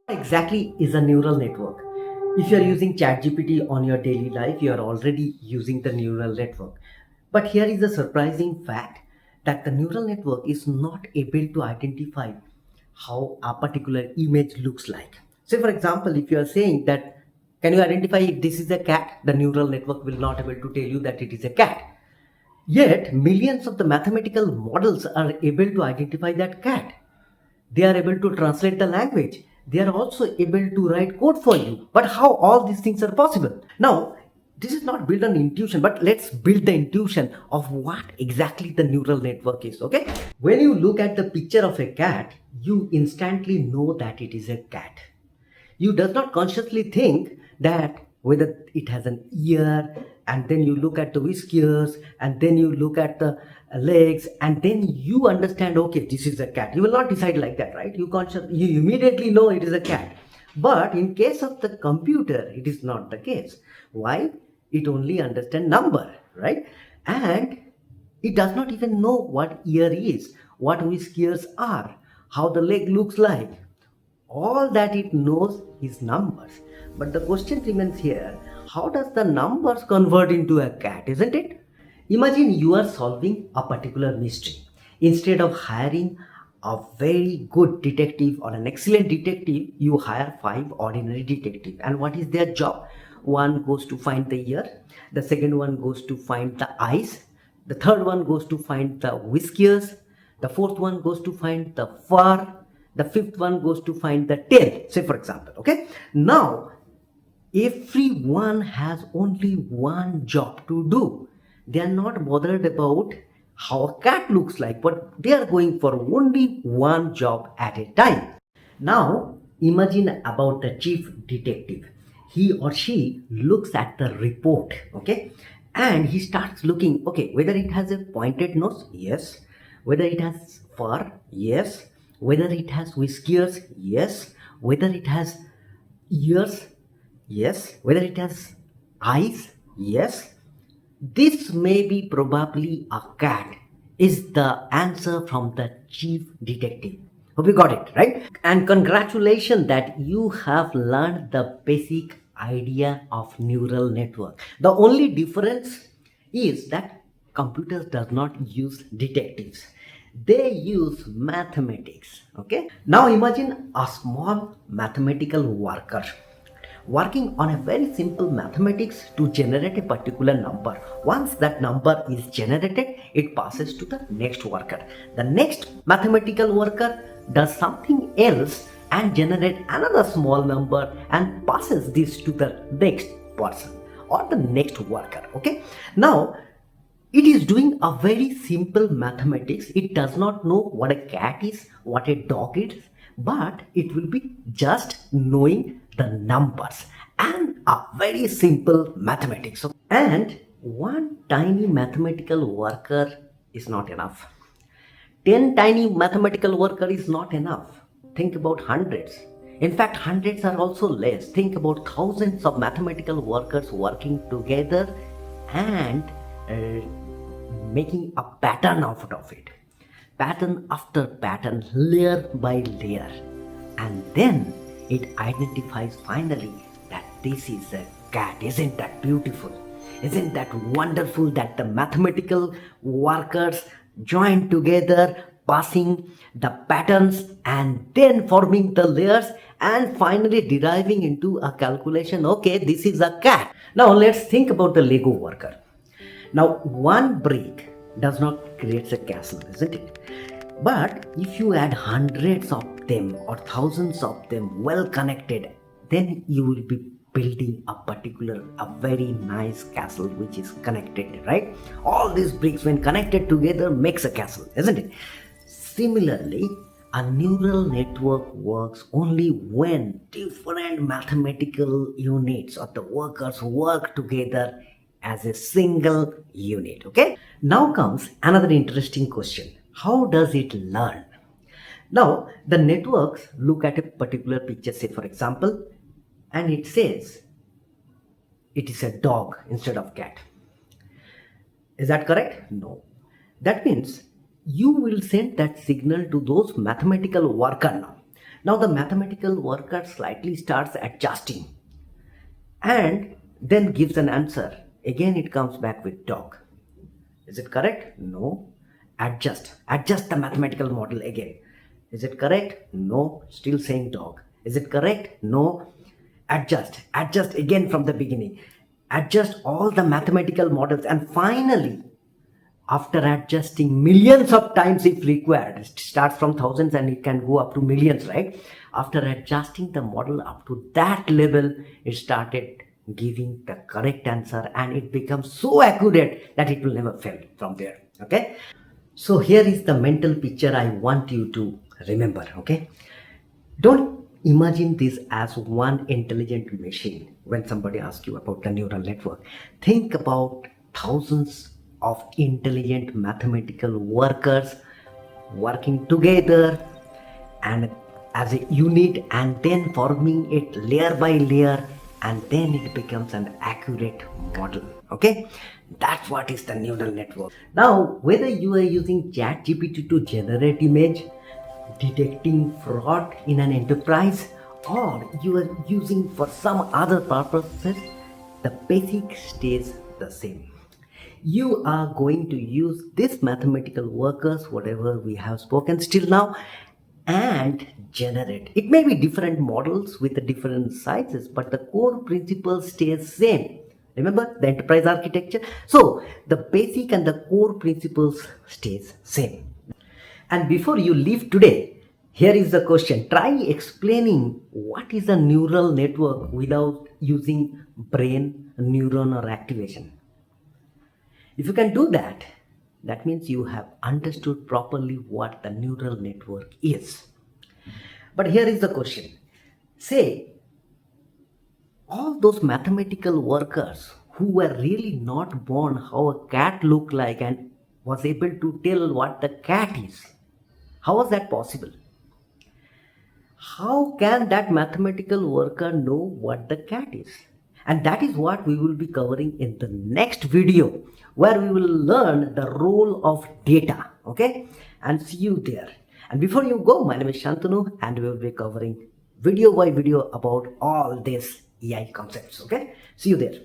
Exactly is a neural network? If you are using ChatGPT on your daily life, you are already using the neural network. But here is a surprising fact that the neural network is not able to identify how a particular image looks like. Say, for example, if you are saying that, can you identify if this is a cat? The neural network will not able to tell you that it is a cat. Yet, millions of the mathematical models are able to identify that cat. They are able to translate the language. They are also able to write code for you. But how all these things are possible? Now, this is not built on intuition, but let's build the intuition of what exactly the neural network is. Okay, when you look at the picture of a cat, you instantly know that it is a cat. You does not consciously think that whether it has an ear, and then you look at the whiskers, and then you look at the legs, and then you understand, okay, this is a cat. You will not decide like that, right? You immediately know it is a cat. But in case of the computer, it is not the case. Why? It only understand number, right? And it does not even know what ear is, what whiskers are, how the leg looks like. All that it knows is numbers. But the question remains here, how does the numbers convert into a cat, isn't it? Imagine you are solving a particular mystery. Instead of hiring a very good detective or an excellent detective, you hire five ordinary detectives. And what is their job? One goes to find the ear, the second one goes to find the eyes, the third one goes to find the whiskers, the fourth one goes to find the fur, the fifth one goes to find the tail, say for example. Okay, now everyone has only one job to do. They are not bothered about how a cat looks like, but they are going for only one job at a time. Now imagine about the chief detective. He or she looks at the report, okay, and he starts looking, okay, whether it has a pointed nose, yes, whether it has fur, yes, whether it has whiskers, yes, whether it has ears, yes, whether it has eyes, yes, this may be probably a cat, is the answer from the chief detective. Hope you got it, right? And congratulations that you have learned the basic idea of neural network. The only difference is that computers does not use detectives. They use mathematics. Okay. Now imagine a small mathematical worker working on a very simple mathematics to generate a particular number. Once that number is generated, it passes to the next worker. The next mathematical worker does something else and generate another small number and passes this to the next person or the next worker. Okay, now it is doing a very simple mathematics. It does not know what a cat is, what a dog is, but it will be just knowing the numbers and a very simple mathematics. And one tiny mathematical worker is not enough. 10 tiny mathematical worker is not enough. Think about hundreds. In fact, hundreds are also less. Think about thousands of mathematical workers working together and making a pattern out of it. Pattern after pattern, layer by layer. And then it identifies finally that this is a cat. Isn't that beautiful? Isn't that wonderful that the mathematical workers join together, passing the patterns and then forming the layers and finally deriving into a calculation? Okay, this is a cat. Now let's think about the Lego worker. Now, one brick does not create a castle, isn't it? But if you add hundreds of them or thousands of them well connected, then you will be building a very nice castle which is connected, right? All these bricks, when connected together, makes a castle, isn't it? Similarly, a neural network works only when different mathematical units or the workers work together as a single unit. Okay? Now comes another interesting question. How does it learn? Now, the networks look at a particular picture, say for example, and it says it is a dog instead of cat. Is that correct? No. That means you will send that signal to those mathematical worker now. Now the mathematical worker slightly starts adjusting and then gives an answer. Again, it comes back with dog. Is it correct? No. Adjust the mathematical model again. Is it correct? No. Still saying dog. Is it correct? No. Adjust again from the beginning. Adjust all the mathematical models, and finally, after adjusting millions of times if required, it starts from thousands and it can go up to millions, right? After adjusting the model up to that level, it started giving the correct answer, and it becomes so accurate that it will never fail from there. Okay, so here is the mental picture I want you to remember. Okay, don't imagine this as one intelligent machine. When somebody asks you about the neural network, think about thousands of intelligent mathematical workers working together and as a unit, and then forming it layer by layer, and then it becomes an accurate model. Okay, that's what is the neural network. Now, whether you are using ChatGPT to generate image, detecting fraud in an enterprise, or you are using for some other purposes, the basic stays the same. You are going to use this mathematical workers, whatever we have spoken still now, and generate. It may be different models with the different sizes, but the core principle stays same. Remember the enterprise architecture? So the basic and the core principles stays same. And before you leave today, here is the question. Try explaining what is a neural network without using brain, neuron, or activation. If you can do that, that means you have understood properly what the neural network is. But here is the question. Say, all those mathematical workers who were really not born how a cat looked like and was able to tell what the cat is. How was that possible? How can that mathematical worker know what the cat is? And that is what we will be covering in the next video, where we will learn the role of data. Okay, and see you there. And before you go, my name is Shantanu, and we will be covering video by video about all these AI concepts. Okay, see you there.